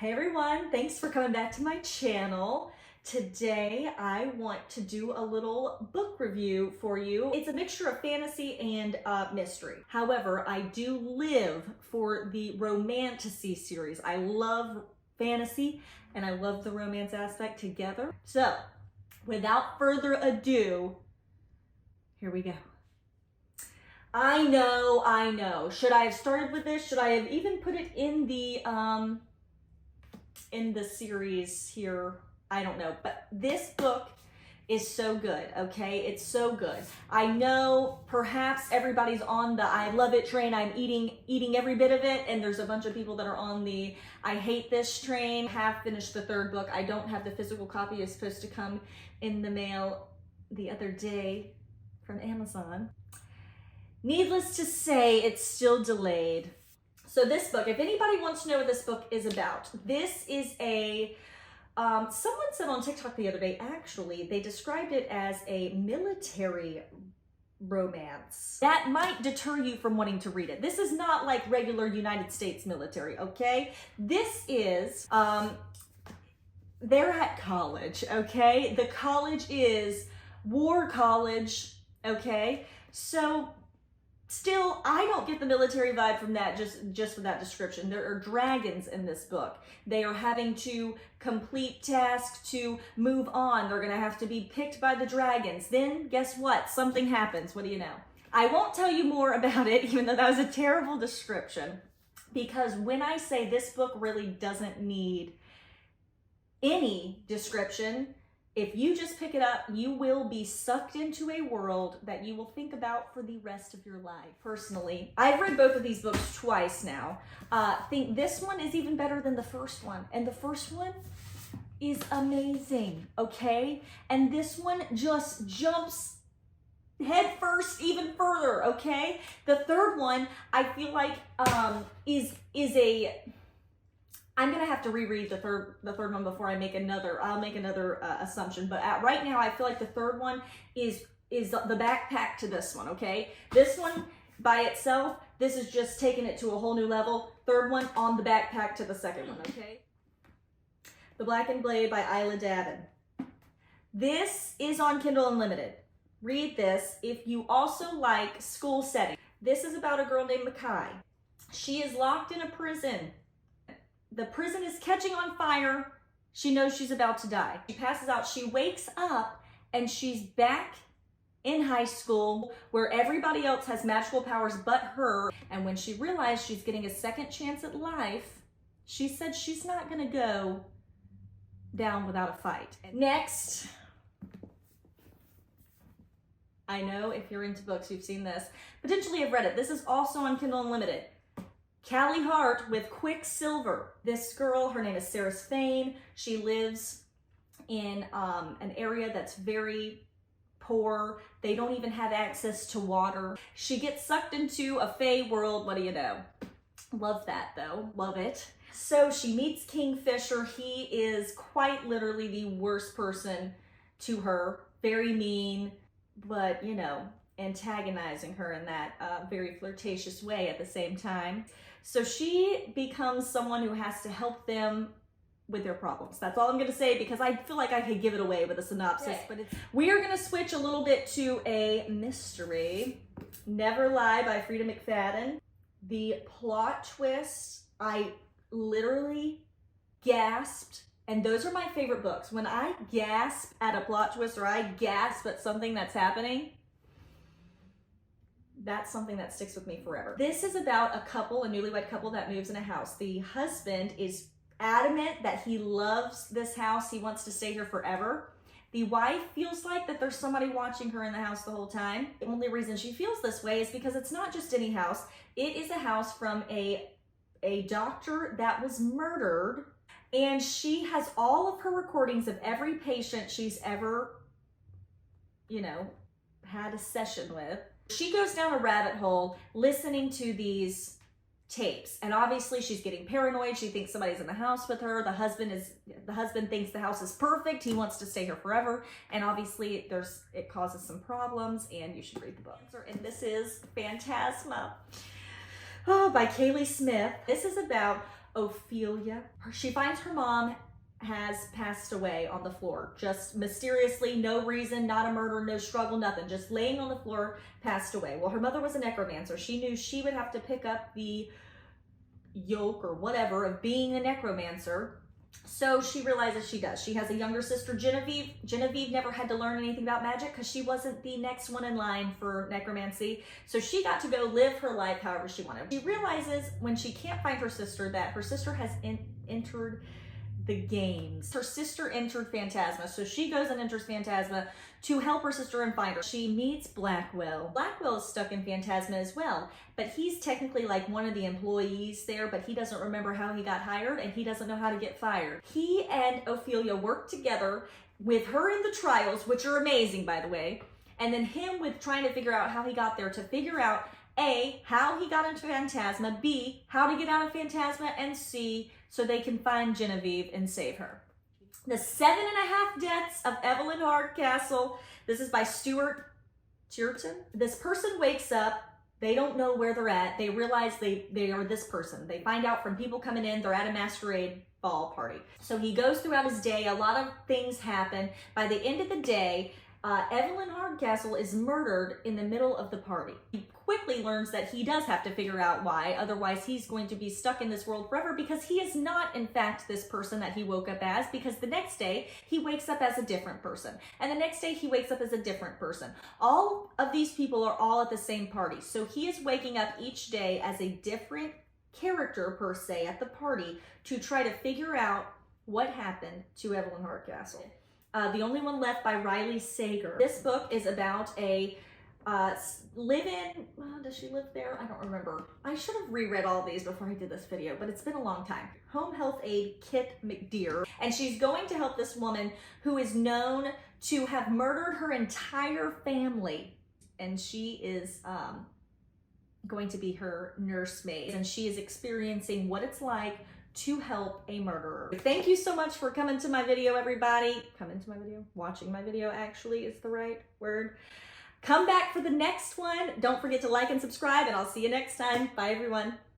Hey everyone, thanks for coming back to my channel. Today I want to do a little book review for you. It's a mixture of fantasy and mystery. However, I do live for the romantasy series. I love fantasy and I love the romance aspect together. So, without further ado, here we go. I know. Should I have started with this? Should I have even put it in the series here? I don't know, but this book is so good, okay? It's so good. I know perhaps everybody's on the I love it train. I'm eating every bit of it, and there's a bunch of people that are on the I hate this train. Have finished the third book. I don't have the physical copy. It's supposed to come in the mail the other day from Amazon. Needless to say, it's still delayed. So this book, if anybody wants to know what this book is about, this is a, someone said on TikTok the other day, actually, they described it as a military romance. That might deter you from wanting to read it. This is not like regular United States military, okay? This is, they're at college, okay? The college is war college, okay? So, still, I don't get the military vibe from that just from that description. There are dragons in this book. They are having to complete tasks to move on. They're going to have to be picked by the dragons. Then, guess what? Something happens. What do you know? I won't tell you more about it, even though that was a terrible description, because when I say this book really doesn't need any description, if you just pick it up, you will be sucked into a world that you will think about for the rest of your life. Personally, I've read both of these books twice now. Think this one is even better than the first one. And the first one is amazing, okay? And this one just jumps head first even further, okay? The third one, I feel like, is a... I'm gonna have to reread the third one before I make another. I'll make another assumption, but right now I feel like the third one is the backpack to this one. Okay, this one by itself, this is just taking it to a whole new level. Third one on the backpack to the second one. Okay, The Blackened Blade by Isla Davin. This is on Kindle Unlimited. Read this if you also like school setting. This is about a girl named Makai. She is locked in a prison. The prison is catching on fire. She knows she's about to die. She passes out. She wakes up and she's back in high school where everybody else has magical powers but her. And when she realized she's getting a second chance at life, she said she's not going to go down without a fight. Next, I know if you're into books, you've seen this. Potentially have read it. This is also on Kindle Unlimited. Callie Hart with Quicksilver. This girl, her name is Sarah Spain. She lives in an area that's very poor. They don't even have access to water. She gets sucked into a fae world. What do you know? Love that though. Love it. So she meets Kingfisher. He is quite literally the worst person to her. Very mean, but you know, antagonizing her in that very flirtatious way at the same time. So she becomes someone who has to help them with their problems. That's all I'm going to say because I feel like I could give it away with a synopsis. But we are going to switch a little bit to a mystery. Never Lie by Frida McFadden. The plot twist, I literally gasped. And those are my favorite books. When I gasp at a plot twist or I gasp at something that's happening, that's something that sticks with me forever. This is about a couple, a newlywed couple that moves in a house. The husband is adamant that he loves this house. He wants to stay here forever. The wife feels like that there's somebody watching her in the house the whole time. The only reason she feels this way is because it's not just any house. It is a house from a doctor that was murdered. And she has all of her recordings of every patient she's ever, you know, had a session with. She goes down a rabbit hole listening to these tapes. And obviously she's getting paranoid. She thinks somebody's in the house with her. The husband thinks the house is perfect. He wants to stay here forever. And obviously it causes some problems, and you should read the book. And this is Phantasma. By Kaylee Smith. This is about Ophelia. She finds her mom has passed away on the floor, just mysteriously, no reason, not a murder, no struggle, nothing, just laying on the floor, passed away. Well, her mother was a necromancer. She knew she would have to pick up the yoke or whatever of being a necromancer. So she realizes she does. She has a younger sister, Genevieve. Genevieve never had to learn anything about magic because she wasn't the next one in line for necromancy. So she got to go live her life however she wanted. She realizes when she can't find her sister that her sister has entered the games. Her sister entered Phantasma, so she goes and enters Phantasma to help her sister and find her. She meets Blackwell. Blackwell is stuck in Phantasma as well, but he's technically like one of the employees there, but he doesn't remember how he got hired and he doesn't know how to get fired. He and Ophelia work together with her in the trials, which are amazing, by the way, and then him with trying to figure out how he got there to figure out A, how he got into Phantasma, B, how to get out of Phantasma, and C, so they can find Genevieve and save her. The 7.5 Deaths of Evelyn Hardcastle. This is by Stuart Cheriton. This person wakes up. They don't know where they're at. They realize they are this person. They find out from people coming in, they're at a masquerade ball party. So he goes throughout his day. A lot of things happen. By the end of the day, Evelyn Hardcastle is murdered in the middle of the party. He quickly learns that he does have to figure out why, otherwise he's going to be stuck in this world forever, because he is not in fact this person that he woke up as, because the next day he wakes up as a different person, and the next day he wakes up as a different person. All of these people are all at the same party, so he is waking up each day as a different character per se at the party to try to figure out what happened to Evelyn Hardcastle. The Only One Left by Riley Sager. This book is about a live-in, does she live there? I don't remember. I should have reread all these before I did this video, but it's been a long time. Home health aide Kit McDeer, and she's going to help this woman who is known to have murdered her entire family, and she is going to be her nursemaid, and she is experiencing what it's like to help a murderer. Thank you so much for coming to my video, everybody. Coming to my video? Watching my video, actually, is the right word. Come back for the next one. Don't forget to like and subscribe, and I'll see you next time. Bye, everyone.